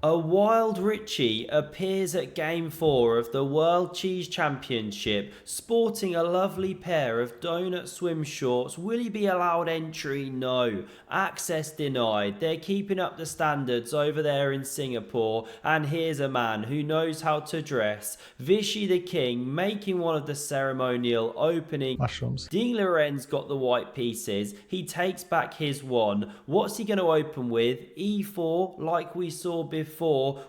A wild Richie appears at Game 4 of the World Cheese Championship, sporting a lovely pair of donut swim shorts. Will he be allowed entry? No. Access denied. They're keeping up the standards over there in Singapore, and here's a man who knows how to dress. Vishy the King making one of the ceremonial opening. Mushrooms. Liren's got the white pieces. He takes back his one. What's he going to open with? E4, like we saw before?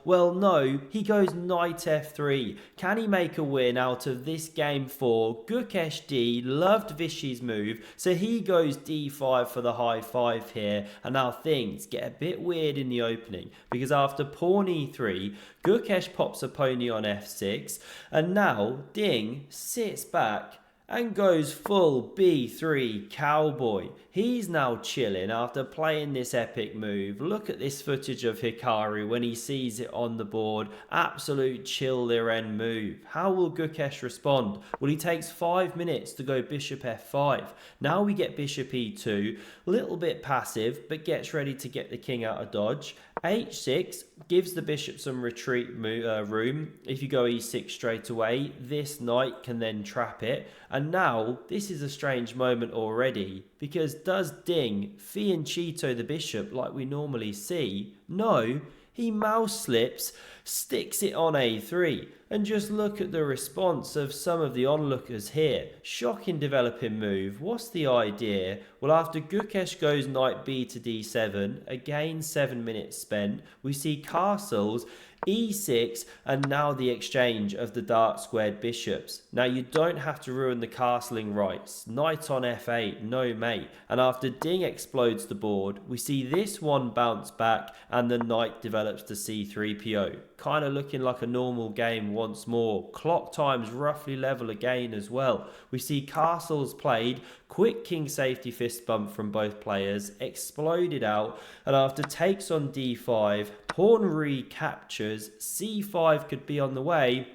Well, no. He goes knight f3. Can he make a win out of this game 4? Gukesh D loved Vishy's move, so he goes d5 for the high 5 here. And now things get a bit weird in the opening, because after pawn e3, Gukesh pops a pony on f6, and now Ding sits back and goes full b3 cowboy. He's now chilling after playing this epic move. Look at this footage of Hikari when he sees it on the board. Absolute chill Liren move. How will Gukesh respond? Well, he takes 5 minutes to go bishop f5. Now we get bishop e2. Little bit passive, but gets ready to get the king out of dodge. h6 gives the bishop some retreat room. If you go e6 straight away, this knight can then trap it. And now, this is a strange moment already, because does Ding fianchetto the bishop like we normally see? No, he mouse slips, sticks it on a3. And just look at the response of some of the onlookers here. Shocking developing move. What's the idea? Well, after Gukesh goes knight b to d7, again 7 minutes spent, we see castles, e6, and now the exchange of the dark squared bishops. Now you don't have to ruin the castling rights. Knight on f8, no mate. And after Ding explodes the board, we see this one bounce back and the knight develops to c3po. Kind of looking like a normal game once more. Clock times roughly level again as well. We see castles played, quick king safety fist bump from both players, exploded out, and after takes on d5, pawn recaptures, c5 could be on the way,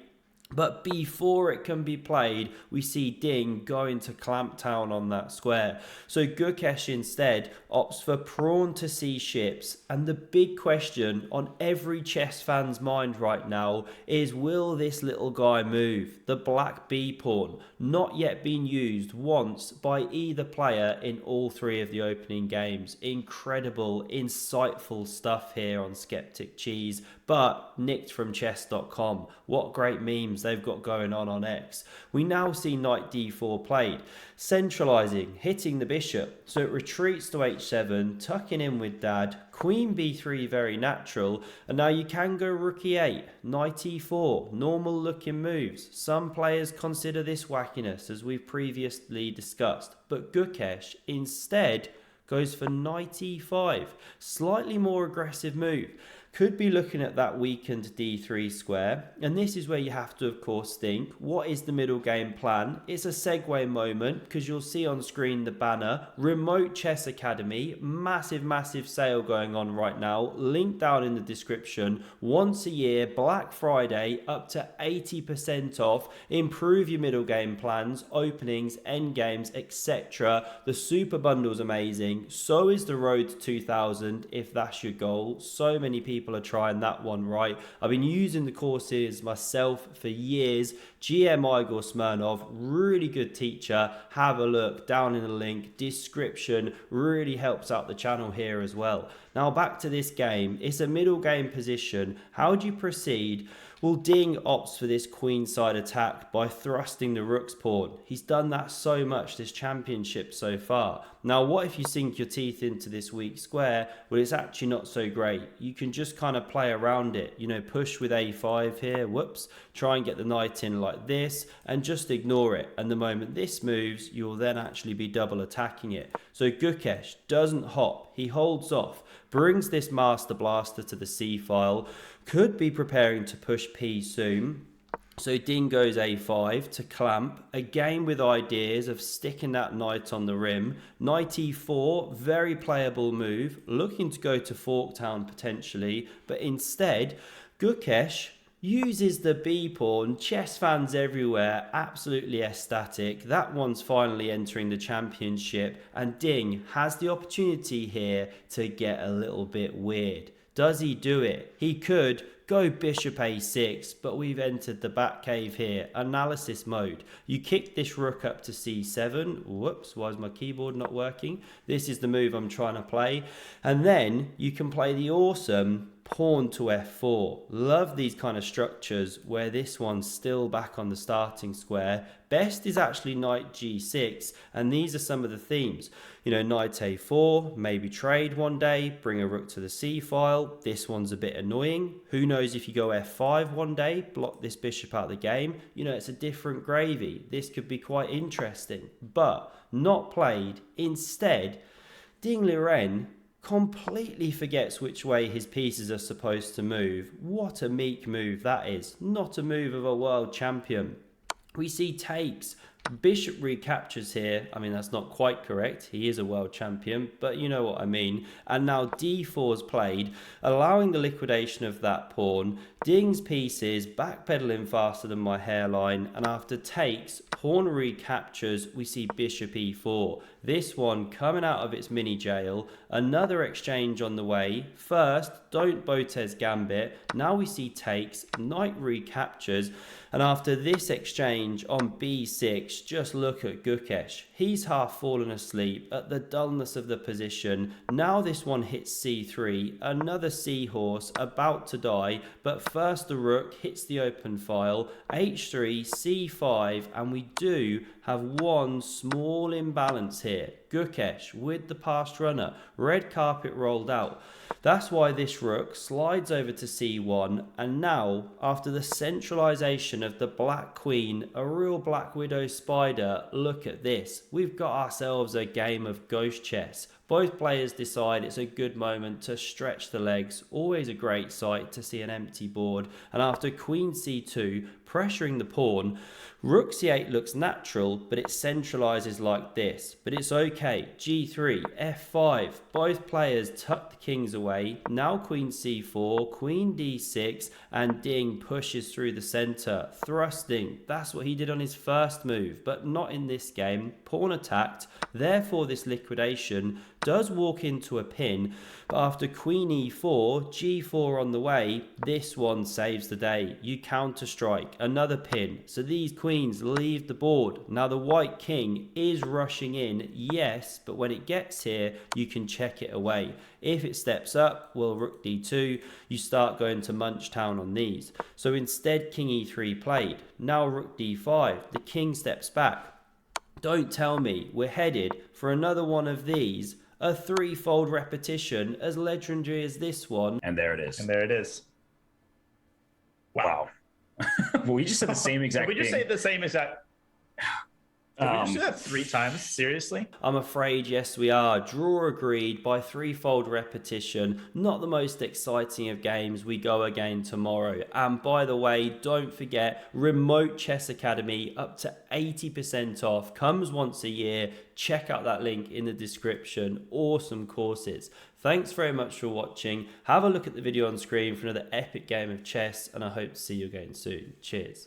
but before it can be played, we see Ding going to clamp down on that square. So Gukesh instead opts for pawn to c ships. And the big question on every chess fan's mind right now is, will this little guy move? The black b pawn, not yet been used once by either player in all 3 of the opening games. Incredible, insightful stuff here on Skeptic Cheese, but nicked from chess.com. What great memes they've got going on X. We now see knight d4 played, centralizing, hitting the bishop, so it retreats to h7, tucking in with dad, queen b3 very natural, and now you can go rook e8, knight e4, normal looking moves. Some players consider this wackiness, as we've previously discussed, but Gukesh instead goes for knight e5, slightly more aggressive move. Could be looking at that weakened d3 square, and this is where you have to of course think, what is the middle game plan? It's a segue moment, because you'll see on screen the banner, Remote Chess Academy, massive sale going on right now, link down in the description. Once a year, Black Friday, up to 80% off. Improve your middle game plans, openings, endgames, etc. The super bundle's amazing, so is the road to 2000 if that's your goal. So many people are trying that one right. I've been using the courses myself for years. GM Igor Smirnov, really good teacher. Have a look down in the link description. Really helps out the channel here as well. Now back to this game. It's a middle game position. How do you proceed? Well, Ding opts for this queenside attack by thrusting the rook's pawn. He's done that so much this championship so far. Now, what if you sink your teeth into this weak square? Well, it's actually not so great. You can just kind of play around it. You know, push with a5 here. Whoops. Try and get the knight in like this and just ignore it. And the moment this moves, you'll then actually be double attacking it. So Gukesh doesn't hop. He holds off, brings this master blaster to the c file, could be preparing to push p soon. So Ding goes a5 to clamp, again with ideas of sticking that knight on the rim. Knight e4, very playable move, looking to go to Forktown potentially, but instead Gukesh uses the b pawn. Chess fans everywhere absolutely ecstatic. That one's finally entering the championship, and Ding has the opportunity here to get a little bit weird. Does he do it? He could go bishop a6, but we've entered the back cave here. Analysis mode. You kick this rook up to c7. Whoops, why is my keyboard not working? This is the move I'm trying to play. And then you can play the awesome pawn to f4. Love these kind of structures where this one's still back on the starting square. Best is actually knight g6, and these are some of the themes. You know, knight a4, maybe trade one day, bring a rook to the c file. This one's a bit annoying. Who knows if you go f5 one day, block this bishop out of the game. You know, it's a different gravy. This could be quite interesting, but not played. Instead, Ding Liren completely forgets which way his pieces are supposed to move. What a meek move that is. Not a move of a world champion. We see takes. Bishop recaptures here. I mean, that's not quite correct. He is a world champion, but you know what I mean. And now d4 is played, allowing the liquidation of that pawn. Ding's pieces, backpedaling faster than my hairline, and after takes, pawn recaptures, we see bishop e4. This one coming out of its mini jail. Another exchange on the way. First, don't Botez gambit. Now we see takes, knight recaptures, and after this exchange on b6, just look at Gukesh. He's half fallen asleep at the dullness of the position. Now this one hits c3, another seahorse about to die, but first the rook hits the open file, h3, c5, and we do have one small imbalance here. Gukesh with the past runner, red carpet rolled out. That's why this rook slides over to c1, and now, after the centralization of the black queen, a real black widow spider, look at this. We've got ourselves a game of ghost chess. Both players decide it's a good moment to stretch the legs. Always a great sight to see an empty board. And after queen c2, pressuring the pawn, rook c8 looks natural, but it centralizes like this. But it's okay. g3, f5. Both players tuck the kings away. Now queen c4, queen d6, and Ding pushes through the center, thrusting. That's what he did on his first move, but not in this game. Pawn attacked. Therefore, this liquidation does walk into a pin, but after queen e4, g4 on the way, this one saves the day. You counter strike, another pin. So these queens leave the board. Now the white king is rushing in, yes, but when it gets here, you can check it away. If it steps up, well, rook d2, you start going to munch town on these. So instead, king e3 played. Now rook d5, the king steps back. Don't tell me we're headed for another one of these, a threefold repetition as legendary as this one. And there it is. And there it is. Wow. Well, we just said the same exact thing. We just say the same exact... Did we just do that 3 times? Seriously? I'm afraid, yes, we are. Draw agreed by threefold repetition. Not the most exciting of games. We go again tomorrow. And by the way, don't forget, Remote Chess Academy up to 80% off. Comes once a year. Check out that link in the description. Awesome courses. Thanks very much for watching. Have a look at the video on screen for another epic game of chess, and I hope to see you again soon. Cheers.